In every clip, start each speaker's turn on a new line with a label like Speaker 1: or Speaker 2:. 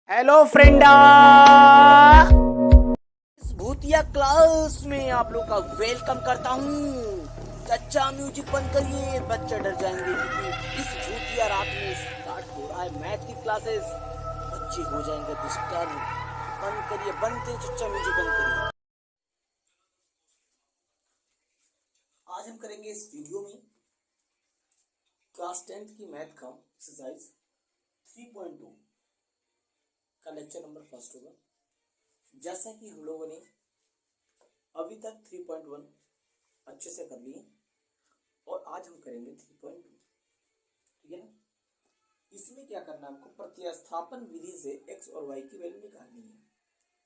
Speaker 1: Hello फ्रेंडा, इस भूतिया क्लास में आप लोग का वेलकम करता हूँ। चच्चा म्यूजिक बंद करिए, बच्चे डर जाएंगे क्योंकि इस भूतिया रात में स्टार्ट हो रहा है मैथ की क्लासेस। बच्चे हो जाएंगे डिस्टर्ब। बंद करिए, बंद करिए, चच्चा म्यूजिक बंद करिए। आज हम करेंगे इस वीडियो में क्लास 10th की मैथ का एक्सरसाइज 3.2 का लेक्चर नंबर फर्स्ट होगा। जैसा कि हम लोगों ने अभी तक 3.1 अच्छे से कर लिए और आज हम करेंगे 3.2। ठीक है ना। इसमें क्या करना है आपको, प्रतिस्थापन विधि से x और y की वैल्यू निकालनी है।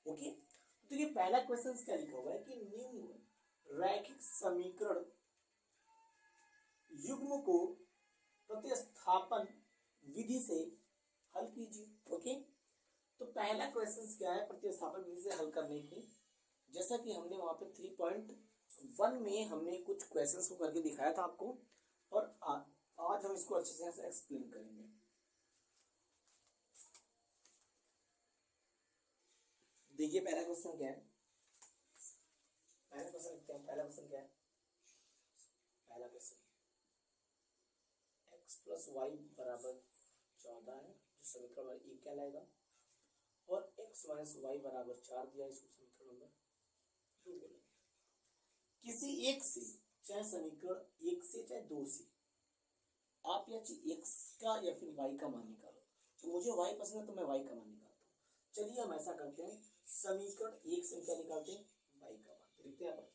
Speaker 1: ओके, तो ये पहला क्वेश्चन क्या लिखा हुआ है कि निम्न रैखिक समीकरण युग्म को प्रतिस्थापन विधि से हल कीजिए। ओके, तो पहला क्वेश्चन क्या है प्रतिस्थापन विधि से हल करने की। जैसा कि हमने वहां पे 3.1 में हमने कुछ क्वेश्चंस को करके दिखाया था आपको, और आज हम इसको अच्छे से एक्सप्लेन करेंगे। देखिए पहला क्वेश्चन क्या है, पहला क्वेश्चन क्या है, पहला क्वेश्चन x प्लस वाई बराबर 14 है, जो समीकरण नंबर 1 कहलाएगा, और x माइनस वाई बराबर 4 दिया, इसको समीकरण नंबर 2 बोलेंगे। किसी एक से, चाहे समीकरण 1 से चाहे 2 से, आप या x का या फिर y का मान निकालो। तो मुझे y पसंद है तो मैं y का मान निकालता हूँ। चलिए हम ऐसा करते हैं, समीकरण 1 से क्या निकालते हैं, y का मान। देखते हैं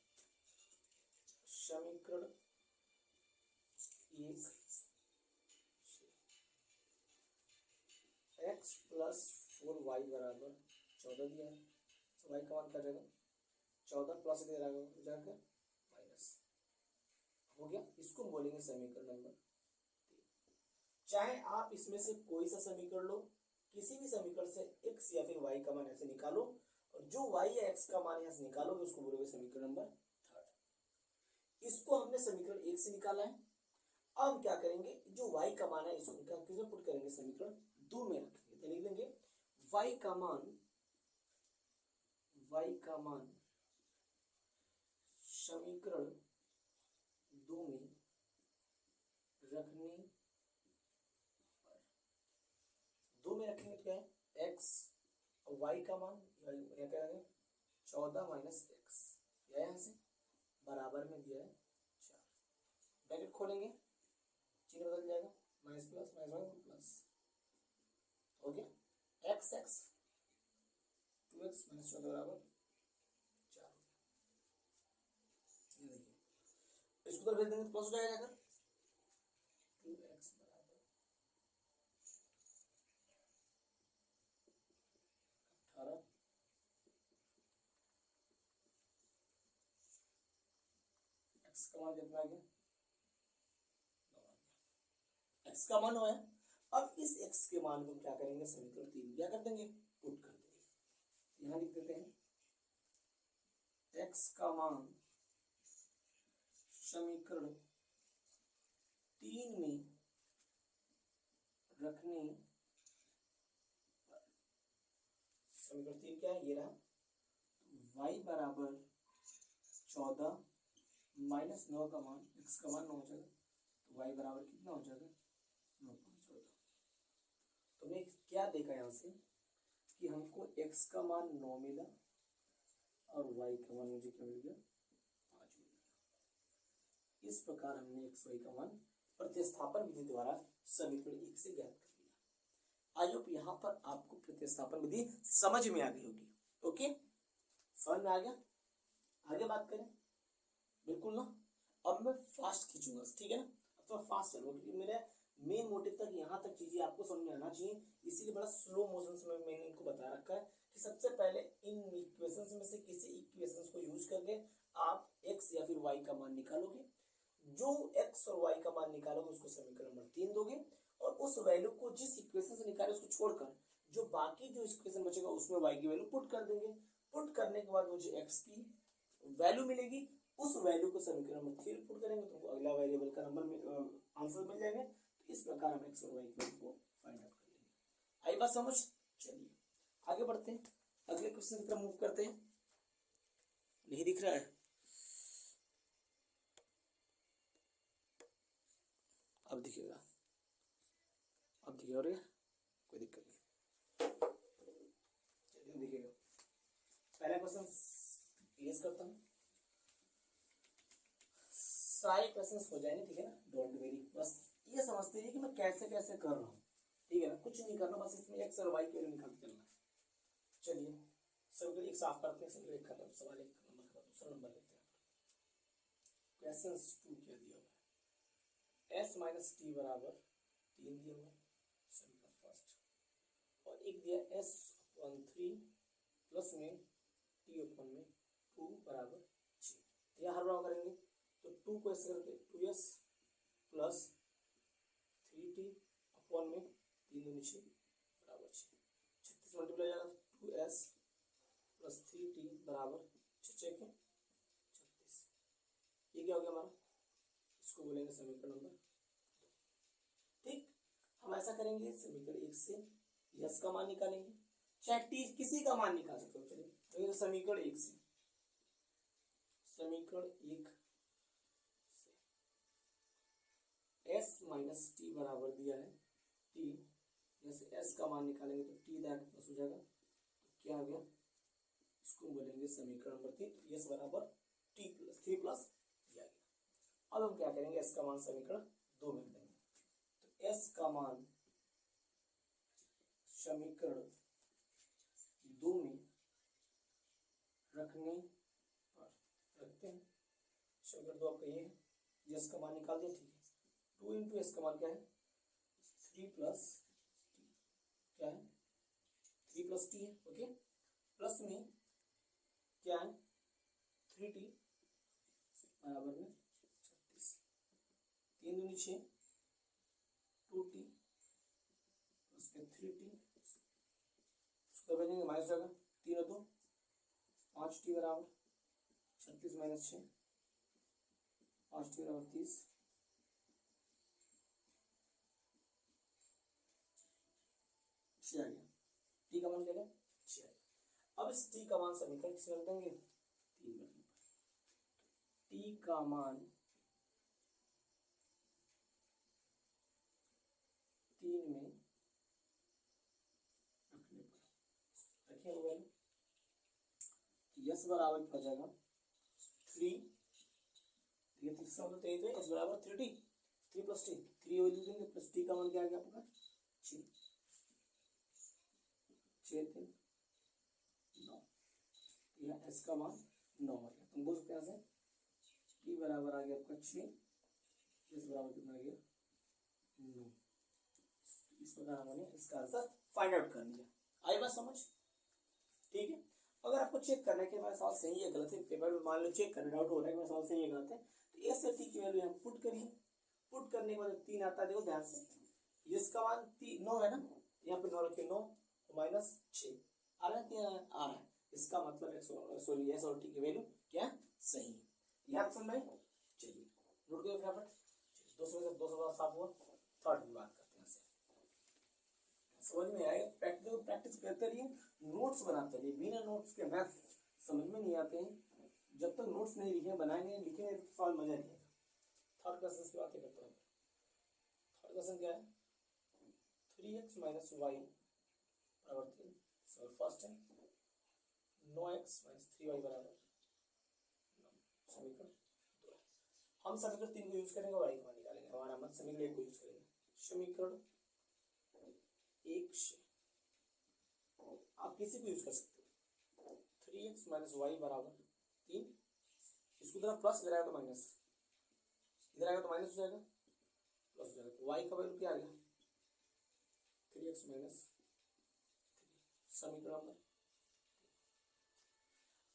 Speaker 1: समीकरण 1 x प्लस 4y बराबर 14 दिया है, तो y का मान क्या जाएगा, 14 प्लस दे रहा जाकर माइनस हो गया। इसको हम बोलेंगे समीकरण नंबर 3। चाहे आप इसमें से कोई सा समीकरण लो, किसी भी समीकरण से x या फिर y का मान ऐसे निकालो, और जो y या x का मान यहाँ से निकालोगे उसको बोलोगे समीकरण नंबर 3। इसको हमने समीकरण 1 से निकाला है। अब हम क्या करेंगे, जो y का मान है इसको किसमें पुट करेंगे, समीकरण 2 में रखेंगे। तो लिख देंगे y का मान समीकरण 2 में रखने पर, 2 में रखेंगे तो क्या है, x और y का मान क्या करेंगे 14 माइनस एक्स, यहाँ से बराबर में दिया है 4, ब्रैकेट खोलेंगे, चिन्ह बदल जाएगा, माइनस प्लस माइनस प्लस हो गया, एक्स एक्स 2x माइनस 14 बराबर 4। ये देखिए इसको तो भेज देंगे तो प्लस हो जाएगा, अगर 2x बराबर 18, x का मान कितना आ गया, x का मान है। अब इस x के मान को क्या करेंगे, समीकरण 3 क्या कर देंगे, पुट कर देंगे। यहां लिख देते हैं x का मान समीकरण 3 में रखने पर, समीकरण 3 क्या है, ये रहा, y बराबर 14 माइनस 9 का मान, x का मान 9 हो जाएगा, तो y बराबर कितना हो जाएगा, 9 पाँच 14। तो मैं क्या देखा यहाँ से कि हमको x का मान 9 मिला और y का मान मुझे क्या मिल गया, 5 मिल गया। इस प्रकार हमने x y का मान प्रतिस्थापन विधि द्वारा समीकरण 1 से ज्ञात कर लिया। आई होप यहाँ पर आपको प्रतिस्थापन विधि समझ में आ गई होगी। ओके, समझ में आ गया, आगे बात करें, बिल्कुल ना। अब मैं फास्ट खींचूंगा, ठीक है ना, अब तो फास्ट चलूंगा क्योंकि मेरे मेन मोटिव तक यहाँ तक चीजें आपको समझ में आना चाहिए, इसीलिए बड़ा स्लो मोशन में मैंने इनको बता रखा है कि सबसे पहले इन इक्वेशंस में से किसी इक्वेशंस को यूज करके आप x या फिर y का मान निकालोगे। जो x और y का मान निकालोगे उसको समीकरण नंबर 3 दोगे, और उस वैल्यू को जिस इक्वेशन से निकाले उसको छोड़कर जो बाकी जो इक्वेशन बचेगा उसमें y की वैल्यू पुट कर देंगे। पुट करने के बाद मुझे x की वैल्यू मिलेगी, उस वैल्यू को समीकरण में 3 पुट करेंगे तो अगला वेरिएबल का नंबर आंसर मिल जाएगा। तो इस प्रकार हम x और y की वैल्यू को फाइंड आउट कर लेंगे। आई बात समझ, चलिए आगे बढ़ते हैं, अगले क्वेश्चन की तरफ मूव करते हैं। नहीं दिख रहा है? अब दिखेगा, अब दिखेगा, और कोई दिक्कत नहीं, चलिए दिखेगा। पहला क्वेश्चन क्लियर करता हूँ, सारे क्वेश्चंस हो जाएंगे, ठीक है ना, डोंट वेरी, बस ये समझते रहिए कि मैं कैसे कैसे कर रहा हूँ, ठीक है ना, कुछ नहीं करना, बस इसमें एक्स और वाई के वैल्यू निकालते चलना है। चलिए सर्कल एक साफ करते हैं, सर्कल एक खत्म, सवाल एक नंबर खत्म, दूसरा नंबर लेते हैं। क्वेश्चन 2 क्या दिया हुआ है, s माइनस टी बराबर 3 दिया हुआ है, समीकरण फर्स्ट, और एक दिया s अपॉन 3 प्लस में t अपॉन में 2 बराबर 6। यहाँ हर बार करेंगे तो 2 को ऐसे करके 2s प्लस 3t अपॉन में 3 दूनी 6 बराबर 6, 36 मल्टीप्लाई जाएगा 2s प्लस 3t बराबर 6 के 36। ये क्या हो गया हमारा, इसको बोलेंगे समीकरण नंबर 2। ठीक, हम ऐसा करेंगे, समीकरण 1 से यस का मान निकालेंगे, चाहे टी किसी का मान निकाल सकते हो। चलिए तो समीकरण 1 से, समीकरण 1 से s माइनस टी बराबर दिया है टी, जैसे s का मान निकालेंगे तो टी दाएं प्लस हो जाएगा, तो क्या हो गया, इसको बोलेंगे समीकरण नंबर 3, s बराबर टी प्लस 3 प्लस दिया गया। अब हम क्या करेंगे, s का मान समीकरण 2 में देंगे, तो s का मान समीकरण 2 में रखने पर, रखते हैं, समीकरण 2 आपका ये है, s का मान निकाल दिया, ठीक है, 2 इंटू एस का मान क्या है 3 प्लस टी, क्या है 3 प्लस टी है, ओके, प्लस में क्या है 3t बराबर में 36, 3 दूनी 6, 2t प्लस में 3t, उसको भेजेंगे माइनस जाएगा, 3 और 2 5t बराबर 36 माइनस 6, 5t बराबर 30, आ गया, टी का मान क्या है 6। अब इस टी का मान समीकरण किसमें रख देंगे 3 में, टी का मान 3 में रखने पर, रखिए वैल्यू, यस बराबर क्या हो जाएगा 3, ये तीसरा मतलब 3 है, एस बराबर 3t, 3 प्लस टी, 3 वैल्यू देंगे, प्लस टी का मान क्या आ गया आपका 6, 6 3 9, यहाँ एस का मान 9 आ गया, तुम बोल सकते हैं ऐसे टी बराबर आ गया आपका 6, एस बराबर कितना आ गया 9। इस प्रकार हमने इसका आंसर फाइंड आउट कर लिया। आई बात समझ, ठीक है। अगर आपको चेक करना है कि मेरा सवाल सही है गलत है, पेपर में मान लो चेक करना डाउट हो रहा है कि मेरा सवाल सही है गलत है, तो एस से टी की वैल्यू यहाँ पुट करिए, पुट करने के बाद 3 आता है, देखो ध्यान से, इसका मान 9 है ना, यहाँ पे 9 रखिए, 9 माइनस 6 आ रहा है, आ रहा है, इसका मतलब सॉरी एस और टी की वैल्यू क्या सही है, यहाँ समझ में। चलिए नोट करिए फटाफट, 200 साफ हुआ, थर्ड की बात करते हैं, समझ में आएगा, प्रैक्टिस करते रहिए, नोट्स बनाते रहिए, बिना नोट्स के मैथ समझ में नहीं आते हैं, जब तक नोट्स नहीं लिखे बनाएंगे लिखेंगे तो सवाल मजा नहीं आएगा। थर्ड क्वेश्चन की बात करते हैं, थर्ड क्वेश्चन क्या है 3x माइनस वाई बराबर 3, फर्स्ट है 9x माइनस 3y बराबर 9, समीकरण 2 है। हम समीकरण 3 को यूज करेंगे और y का मान निकालेंगे, हमारा मन समीकरण 1 को यूज करेंगे, समीकरण 1 से आप किसी को यूज कर सकते हो, 3x माइनस वाई बराबर 3, इसको इधर प्लस, इधर आएगा तो माइनस, इधर आएगा तो माइनस हो जाएगा, प्लस हो जाएगा, तो वाई का वैल्यू क्या आ गया 3x माइनस 3, समीकरण नंबर।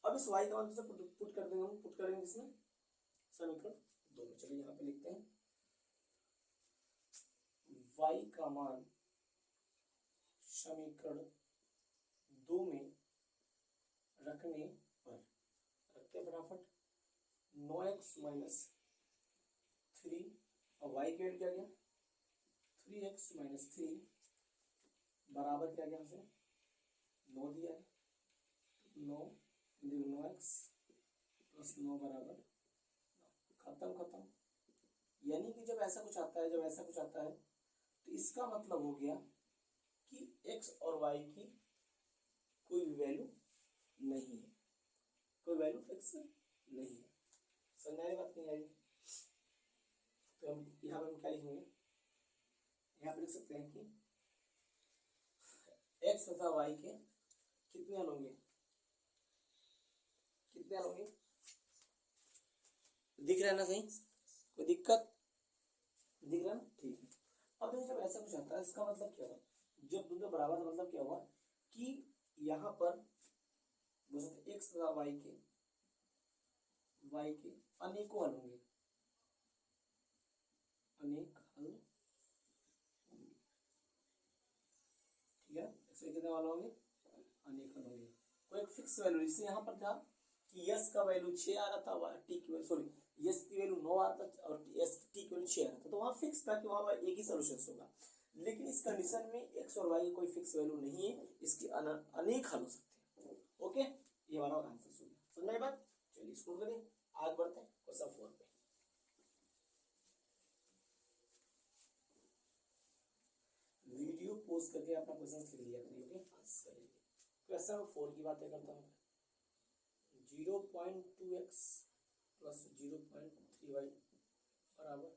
Speaker 1: अब इस y का मान से पुट कर देंगे, हम पुट करेंगे इसमें समीकरण 2 में। चलिए यहाँ पे लिखते हैं y का मान समीकरण 2 में रखने पर, रखते हैं फटाफट, 9x माइनस 3 और y की वैल्यू क्या गया 3x माइनस 3 बराबर क्या गया हमसे 9 दिया है, 9 प्लस 9 बराबर खत्म खत्म। यानी कि जब ऐसा कुछ आता है तो इसका मतलब हो गया कि x और y की कोई वैल्यू नहीं है, कोई वैल्यू फिक्स नहीं है। समझ में बात नहीं आई? तो हम यहाँ पर हम क्या लिखेंगे, यहाँ पर लिख सकते हैं कि x तथा y के कितने हल होंगे, कितने हल होंगे, दिख रहा है ना? सही, कोई दिक्कत दिख रहा है ना? ठीक है। अब जब ऐसा कुछ आता है इसका मतलब क्या हुआ, जब दोनों बराबर का मतलब क्या हुआ कि यहाँ पर x तथा y के अनेकों हल होंगे, अनेक हल होंगे। ठीक है, इससे कितने हल होंगे, अनेक हल होंगे। कोई एक फिक्स वैल्यू, जैसे यहाँ पर था कि यस का वैल्यू 6 आ रहा था, टी की वैल्यू सॉरी यस की वैल्यू 9 आ रहा था और एस टी की वैल्यू 6 आ रहा था, तो वहाँ फिक्स था कि वहाँ एक ही सोल्यूशन होगा। लेकिन इस कंडीशन में एक्स और वाई की कोई फिक्स वैल्यू नहीं है, इसकी अनेक हल हो सकते हैं। ओके, ये हमारा आंसर हो गया। समझ में बात? चलिए इसको करिए, आगे बढ़ते हैं क्वेश्चन 4 पे। वीडियो पोस्ट करके अपना क्वेश्चन लिख लिया करिए। ओके, क्वेश्चन 4 की बातें करता हूँ। 0.2x प्लस 0.3y बराबर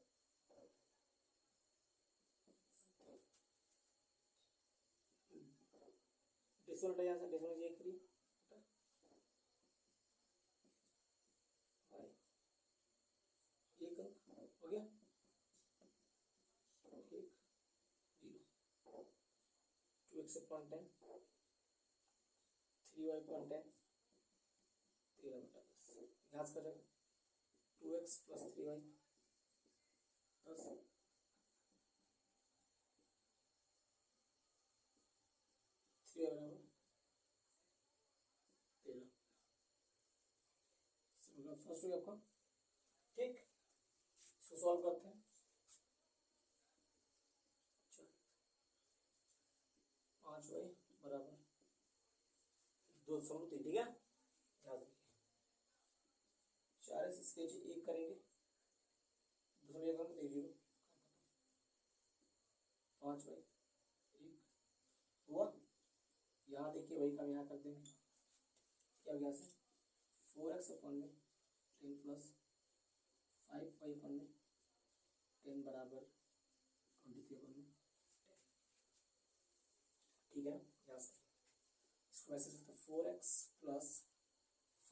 Speaker 1: डेसिमल यहाँ से डेसिमल ये करिए, एक अंक हो गया, 2x अपॉन 10, 3y अपॉन 10, 13/10 जांच करेंगे। 2x प्लस 3y 10, 3y बराबर 13। फर्स्ट हो गया आपका। ठीक, इसको सॉल्व करते हैं। 5y बराबर 2.3। ठीक है, याद रखिए। 4x इसके एक करेंगे, दूसरे एक ले लीजिए, 5y एक हुआ। यहाँ देखिए वही काम यहाँ कर देंगे, क्या हो गया से 4x अपन में 10 प्लस 5y अपन में 10 बराबर 23 अपन में 10। ठीक है, यहाँ से इसको वैसे सकते 4x प्लस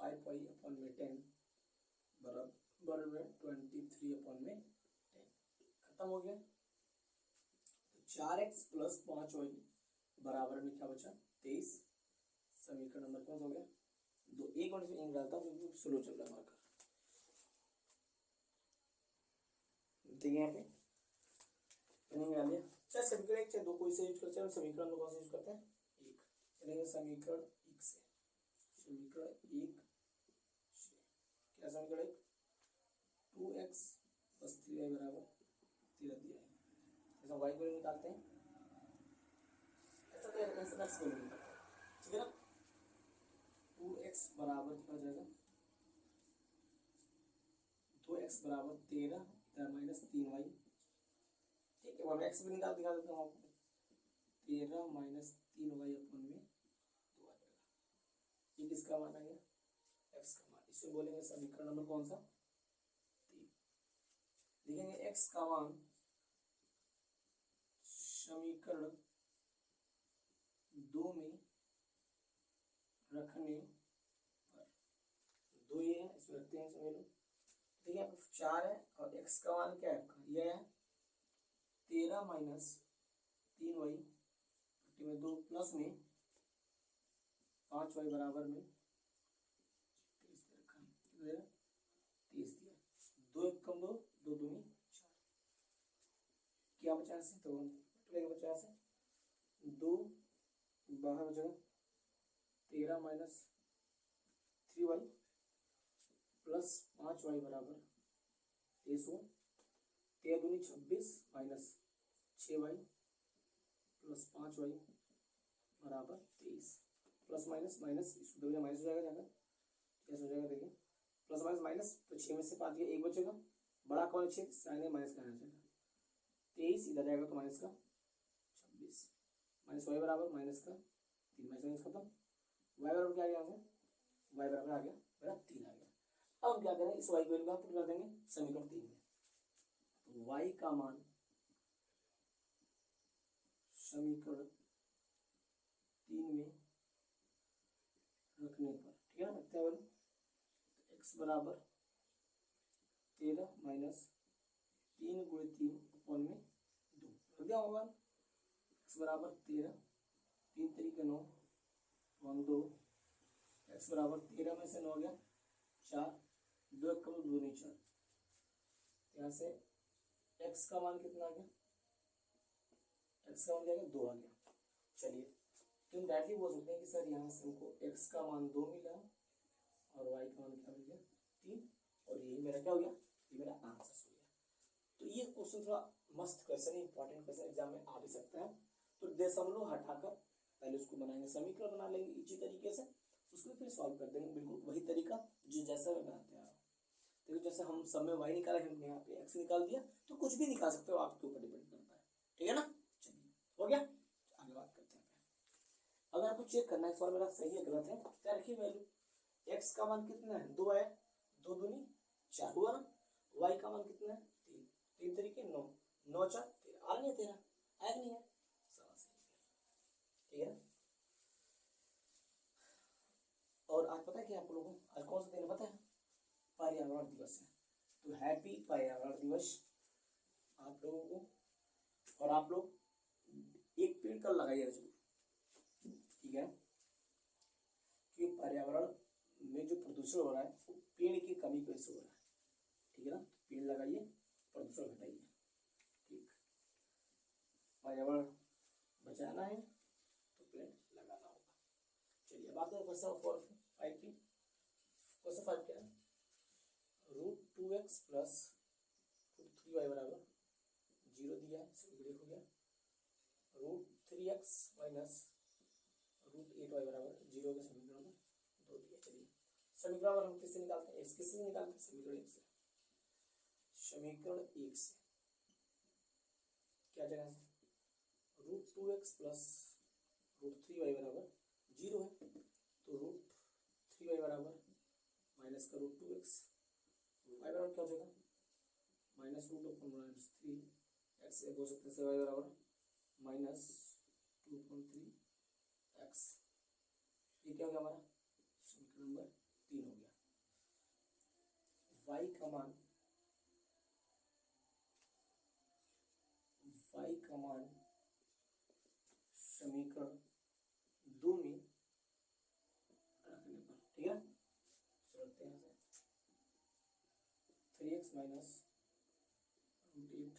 Speaker 1: 5y अपन में 10 बराबर में 23 अपन में 10। खत्म हो गया। 4x प्लस 5y बराबर में क्या बचा 23। समीकरण नंबर कौन सा हो गया, दो। एक मिनट से डालता हूँ क्योंकि स्लो चल रहा है हमारा। देखिए यहाँ पे डाल दिया। चाहे समीकरण एक चाहे दो, कोई से यूज करते हैं। समीकरण में कौन सा यूज करते हैं, एक। चलेंगे समीकरण एक से, समीकरण एक क्या समीकरण एक 2x प्लस 3y बराबर 13 दिया है। ऐसा y को निकालते हैं, ऐसा तो ऐसा x को निकालते हैं। ठीक है ना, 2x बराबर क्या हो जाएगा, 2x बराबर 13 माइनस 3y। ठीक है, एक्स भी निकाल दिखा देता हूँ आपको। 13 माइनस 3y अपन में 2 आ जाएगा। ये किसका मान आ गया, एक्स का मान। इसे बोलेंगे समीकरण नंबर कौन सा, 3। लिखेंगे एक्स का मान समीकरण 2 में रखने पर, 2 ये है इसमें रखते हैं, समझ लो। ठीक है, 4 है और एक्स का मान क्या है, ये है 13 माइनस 3y में 2 प्लस में 5y बराबर में 30 रखा है, 30 दिया। 2 एक कम 2, 2 दूनी 4, क्या बचा से तो बचा से 2 बाहर बचेगा 13 माइनस 3y प्लस 5y बराबर 23 हो। 13 दूनी 26 माइनस 6y प्लस 5y बराबर 23। प्लस माइनस माइनस, इसको दो माइनस हो जाएगा जाकर, कैसे हो जाएगा देखिए, प्लस माइनस माइनस, तो 6 में से 5 गया 1 बचेगा, बड़ा कौन 6, साइन माइनस का आना चाहिए 23, इधर जाएगा तो माइनस का 26, माइनस वाई बराबर माइनस का 3, माइनस खत्म, वाई बराबर क्या आ गया, हमें वाई बराबर आ गया मेरा 3 आ गया। अब हम क्या करें, इस वाई को इनका पुट कर देंगे समीकरण 3 में, तो वाई का मान समीकरण 3 में रखने पर, ठीक है ना, रखते हैं बोलो, एक्स बराबर 13 माइनस 3 गुणे 3 अपन में 2 रख दिया होगा, एक्स बराबर 13, 3 तरीके 9 1 2, एक्स बराबर 13 में से 9 गया 4, 2 कम 2 नहीं 4, यहाँ से एक्स का मान कितना आ गया, एक्स का मान क्या गया 2 आ गया। चलिए तो हम डायरेक्टली बोल सकते हैं कि सर यहाँ से हमको एक्स का मान 2 मिला और वाई का मान क्या मिल गया 3, और ये मेरा क्या हो गया, ये मेरा आंसर हो गया। तो ये क्वेश्चन थोड़ा मस्त क्वेश्चन है, इंपॉर्टेंट क्वेश्चन एग्जाम में आ भी सकता है। तो दशमलव हटाकर पहले उसको बनाएंगे, समीकरण बना लेंगे इसी तरीके से, उसको फिर सॉल्व कर देंगे, बिल्कुल वही तरीका जो जैसा भी बनाते हैं आप। देखो जैसे हम सब में वाई निकाला है, हमने यहाँ पे एक्स निकाल दिया, तो कुछ भी निकाल सकते हो, आपके ऊपर डिपेंड करता है, ठीक है ना। चलिए हो गया, आगे बात करते हैं। अगर आपको चेक करना है फॉर्मूला सही है गलत है, क्या रखिए वैल्यू, एक्स का मान कितना है 2 है, 2 दूनी 4 हुआ ना, वाई का मान कितना है 3, 3 तरीके 9, 9 4 13, आ नहीं है 13, आया नहीं है, ठीक है। और आज पता है क्या आप लोगों को, आज कौन सा दिन पता है, पर्यावरण दिवस है, तो हैप्पी पर्यावरण दिवस आप लोगों को। और आप लोग एक पेड़ कल लगाइएगा जरूर, ठीक है, कि पर्यावरण में जो प्रदूषण हो रहा है वो पेड़ की कमी की वजह से हो रहा है, ठीक है ना, पेड़ लगाइए, प्रदूषण घटाइए, ठीक, पर्यावरण बचाना है तो पेड़ लगाना होगा। चलिए बात करें क्वेश्चन 4 5 की। क्वेश्चन 5 क्या है, √2x प्लस √3y बराबर 0 दिया है, समीकरण हो गया, √3x माइनस √8y बराबर 0 के समीकरण में 2 दिया। चलिए समीकरण हम किससे निकालते हैं, x किससे निकालते हैं, समीकरण 1 से, समीकरण 1 से क्या जगह से √2x प्लस √3y बराबर 0 है, तो √3y बराबर माइनस का √2x, y बराबर क्या हो जाएगा माइनस √3 x से हो सकते हैं, y बराबर माइनस 2.3 x, ये क्या हो गया हमारा समीकरण नंबर 3 हो गया। y का मान समीकरण 2 में रखने पर, ठीक है, रखते हैं 3x माइनस √8,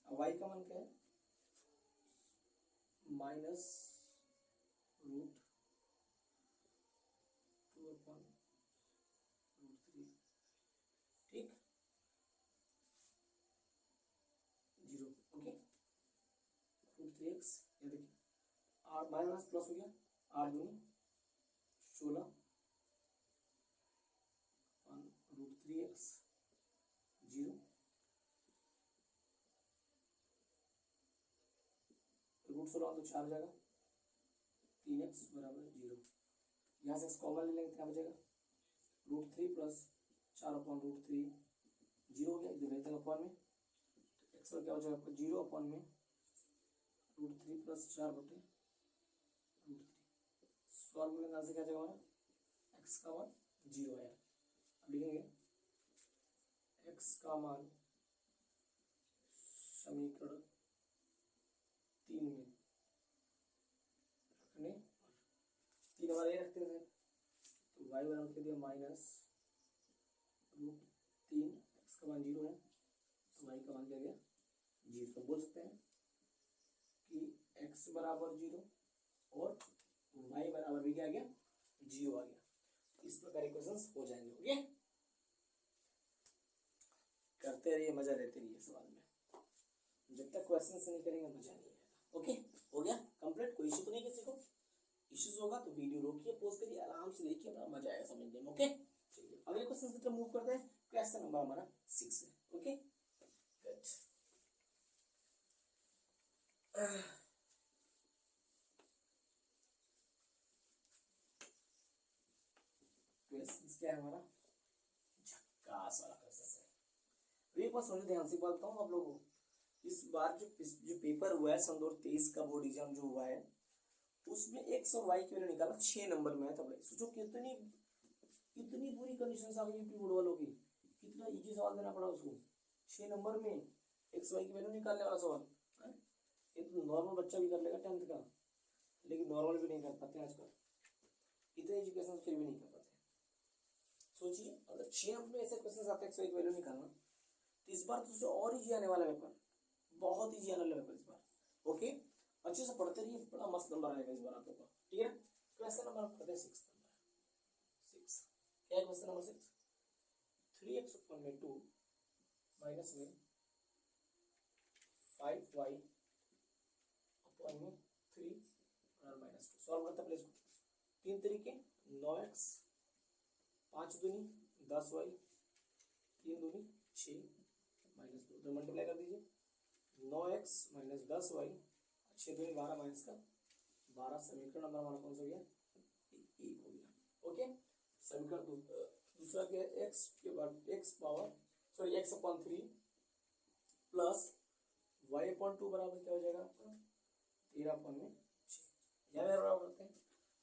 Speaker 1: y का मान क्या है माइनस √2/√3, ठीक 0, ओके, √3x, ये देखिए आर माइनस प्लस हो गया, 8 दूनी 16 √3x 0, √16 तो 4 हो जाएगा, 3x बराबर 0, यहाँ से कॉमन ले लेंगे, क्या बचेगा √3 प्लस 4/√3 0 हो गया, इधर भेज देंगे अपन में, तो एक्स क्या हो जाएगा आपको 0 अपन में √3 प्लस 4/√3, सॉल्व करने से क्या जाएगा एक्स का मान 0 आया। अब लिखेंगे एक्स का मान समीकरण 3 में रखने पर, 3 हमारे ये रखते हैं, तो y बराबर के दिया माइनस √3, एक्स का मान 0 है, तो y का मान क्या गया 0, तो बोल सकते हैं कि x बराबर 0 और y बराबर भी क्या आ गया 0 आ गया। इस प्रकार इक्वेशंस हो जाएंगे, ओके, करते रहिए, मजा लेते रहिए सवाल में, जब तक क्वेश्चन नहीं करेंगे मजा नहीं आएगा, ओके, हो गया कंप्लीट, कोई इशू तो नहीं किसी को, इशू कंफ्यूज होगा तो वीडियो रोकिए, पॉज करिए, आराम से देखिए, बड़ा मजा आएगा समझने में। ओके, चलिए अगले क्वेश्चन की तरफ मूव करते हैं। क्वेश्चन नंबर हमारा 6 है। Okay, good. क्वेश्चन क्या है हमारा? झक्कास वाला क्वेश्चन है। एक बार सुनिए ध्यान से, बोलता हूँ आप लोगों को, इस बार जो पेपर हुआ है सन 2023 का बोर्ड एग्जाम जो हुआ है, उसमें x और y की वैल्यू निकाला 6 नंबर में है। तब सोचो कितनी कितनी बुरी कंडीशन आ गई यूपी बोर्ड वालों की, कितना इजी सवाल देना पड़ा उसको 6 नंबर में x y की वैल्यू निकालने वाला सवाल है? ये तो नॉर्मल बच्चा भी कर लेगा 10th का, लेकिन नॉर्मल भी नहीं कर पाते आजकल, इतने एजुकेशन फिर भी नहीं कर पाते। सोचिए अगर 6 नंबर में ऐसे क्वेश्चन आते हैं x y की वैल्यू निकालना, तो इस बार तो और इजी आने वाला पेपर, बहुत इजी आने वाला पेपर इस बार। ओके, अच्छे से पढ़ते रहिए, बड़ा मस्त नंबर आएगा इस बार आपके पास। ठीक है, क्वेश्चन नंबर पढ़ते हैं 6 नंबर। 6 क्या है क्वेश्चन नंबर 6? 3x upon में 2 माइनस में 5y अपॉन में 3 और माइनस 2। सॉल्व करते प्लेस को 3 तरीके, 9x 5 दूनी 10y 3 दूनी 6 माइनस 2, तो मल्टीप्लाई कर दीजिए। 9x माइनस 10y 6 दूनी 12 माइनस का 12। समीकरण नंबर हमारा कौन सा हो गया? 1 हो गया। ओके, समीकरण दूसरा क्या है? x के बाद x power sorry x upon 3 plus y upon 2 बराबर क्या हो जाएगा आपका? 13 अपॉन में 6। यहाँ बराबर करते हैं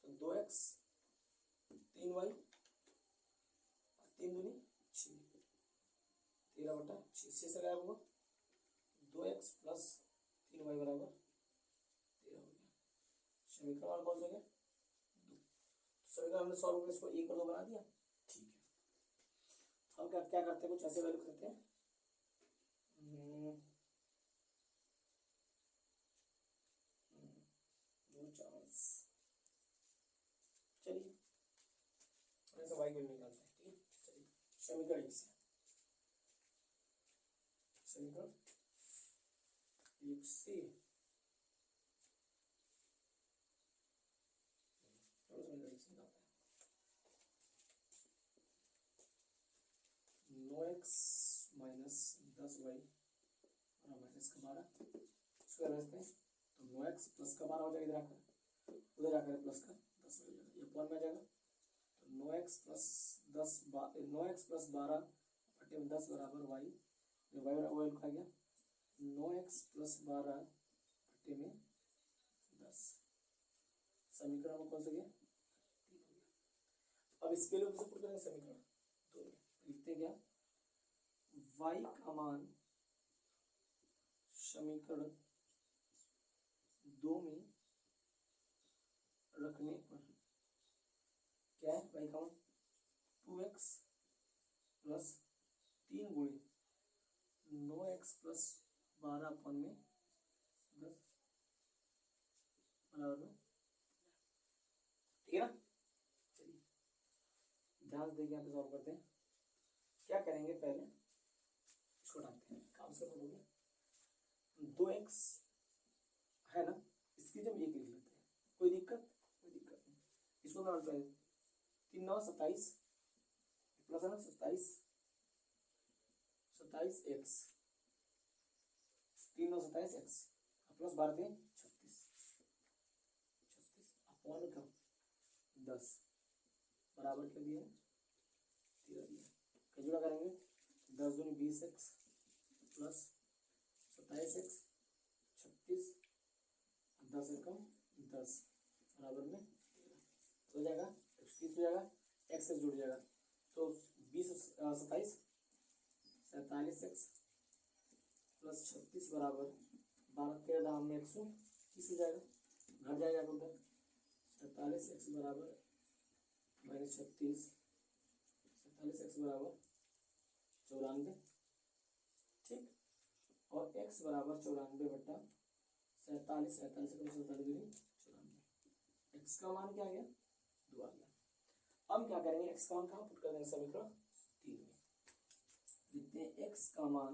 Speaker 1: तो 2x 3y 3 दूनी 6 13 बटा 6 से गायब होगा। 2x प्लस 3y बराबर 13 हो गया। समीकरण हमारा कौन सा हो गया? 2। समीकरण हमने सॉल्व करके इसको 1 और 2 बना दिया। ठीक है, हम क्या करते हैं, कुछ ऐसे वैल्यू करते हैं। चलिए ऐसे वाई वैल्यू निकालते हैं। ठीक है, चलिए समीकरण 1 से, समीकरण 1 से 9x माइनस 10y और माइनस का 12 इसको रखते हैं तो 9x प्लस का 12 हो जाएगा, इधर आकर उधर आकर प्लस का 10 हो जाएगा, ये अपॉन में आ जाएगा। तो 9x प्लस 9x प्लस 12 बटे में 10 बराबर y, y बराबर लिखा गया 9x प्लस 12 बटे में 10। समीकरण में कौन सा गया? 3 हो गया। अब इसके लिए पुट करेंगे समीकरण 2 में, लिखते क्या? y का मान समीकरण 2 में रखने पर क्या है? y का मान 2x प्लस 3 गुणे 9x प्लस 12 अपन में 10 बराबर में, ठीक है ना? चलिए ध्यान से देखिए, यहाँ पे सॉल्व करते हैं। क्या करेंगे, पहले इसको डालते हैं, काम से बोलोगे 2x है ना, इसकी जब 1 लिख लेते हैं, कोई दिक्कत नहीं। इसको मैं पहले 3 9 27 प्लस है ना 27 x 3 9 27 x प्लस 12 36 अपॉन कम 10 बराबर क्या दिया? 13 दिया। जुड़ा करेंगे 10 दूनी 20x प्लस 27x 36 10 कम 10 बराबर में 13 हो जाएगा। 30 हो जाएगा, x से जुड़ जाएगा तो 20 27 47x प्लस 36 बराबर 12 13 दाम में 130 हो जाएगा, घट जाएगा तो उधर 47x बराबर माइनस 36 47x बराबर 94। ठीक, और x बराबर 94 बट्टा 47 x का मान क्या आ गया? 2 आ गया। हम क्या करेंगे, x का मान कहाँ पुट कर देंगे? समीकरण 3 में लिखते हैं x का मान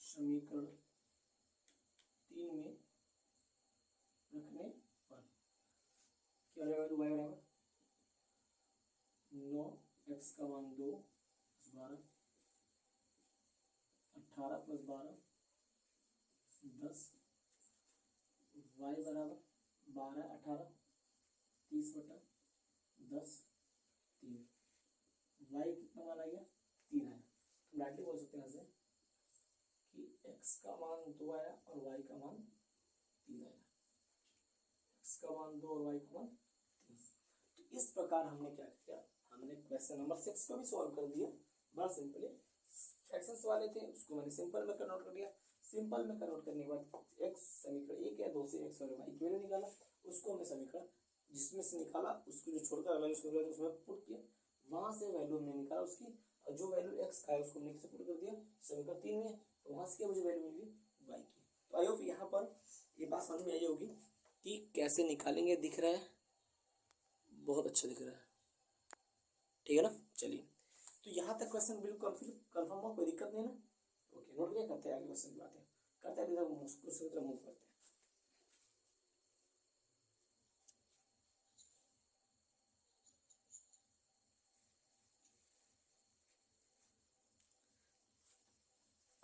Speaker 1: समीकरण 3 में रखने पर टू वाई बराबर 9 x का मान 2 12 18 प्लस 12 10 y बराबर 12 18 30 बटा 10 3 y कितना मान आ गया 3 आया। तो डायरेक्टली बोल सकते हैं ऐसे कि x का मान 2 आया और y का मान 3 आया। x का मान 2 और y का मान 3। तो इस प्रकार हमने क्या किया, हमने क्वेश्चन नंबर 6 को भी सॉल्व कर दिया। बड़ा सिंपली फ्रैक्शंस वाले थे उसको मैंने सिंपल में कन्वर्ट कर दिया। सिंपल में कन्वर्ट करने के बाद x समीकरण 1 या 2 से x और y की वैल्यू निकाला, उसको हमने समीकरण जिसमें से निकाला उसको जो छोड़कर वैल्यू उसमें पुट किया, वहां से वैल्यू हमने निकाला उसकी, और जो वैल्यू x का है उसको हमने किसे पुट कर दिया समीकरण 3 में, तो वहां से मुझे वैल्यू मिल गई y की। तो आई होप यहाँ पर ये बात समझ में आई होगी कि कैसे निकालेंगे। दिख रहा है, बहुत अच्छा दिख रहा है, ठीक है ना। चलिए, तो यहाँ तक क्वेश्चन बिल्कुल कंफर्म हो, कोई दिक्कत नहीं ना। ओके, नोट क्या करते हैं, आगे क्वेश्चन की बात है करते हैं, इधर मूव करते हैं।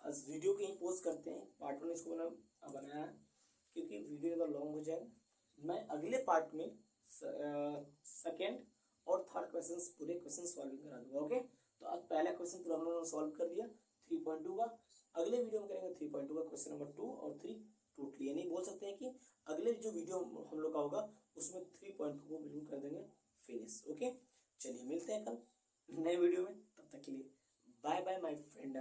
Speaker 1: आज वीडियो कहीं पोस्ट करते हैं, पार्ट 1 इसको बनाया क्योंकि वीडियो अगर लॉन्ग हो जाए। मैं अगले पार्ट में सेकेंड और थर्ड क्वेश्चन पूरे क्वेश्चन सॉल्विंग करा दूंगा। ओके, तो आज पहला क्वेश्चन पूरा हम लोगों ने सॉल्व कर दिया 3.2 का। अगले वीडियो में करेंगे 3.2 का क्वेश्चन नंबर 2 और 3 टोटली, यानी बोल सकते हैं कि अगले जो वीडियो हम लोग का होगा उसमें 3.2 को बिल्कुल कर देंगे फिनिश। ओके, चलिए मिलते हैं कल नए वीडियो में, तब तक के लिए बाय बाय माय फ्रेंड।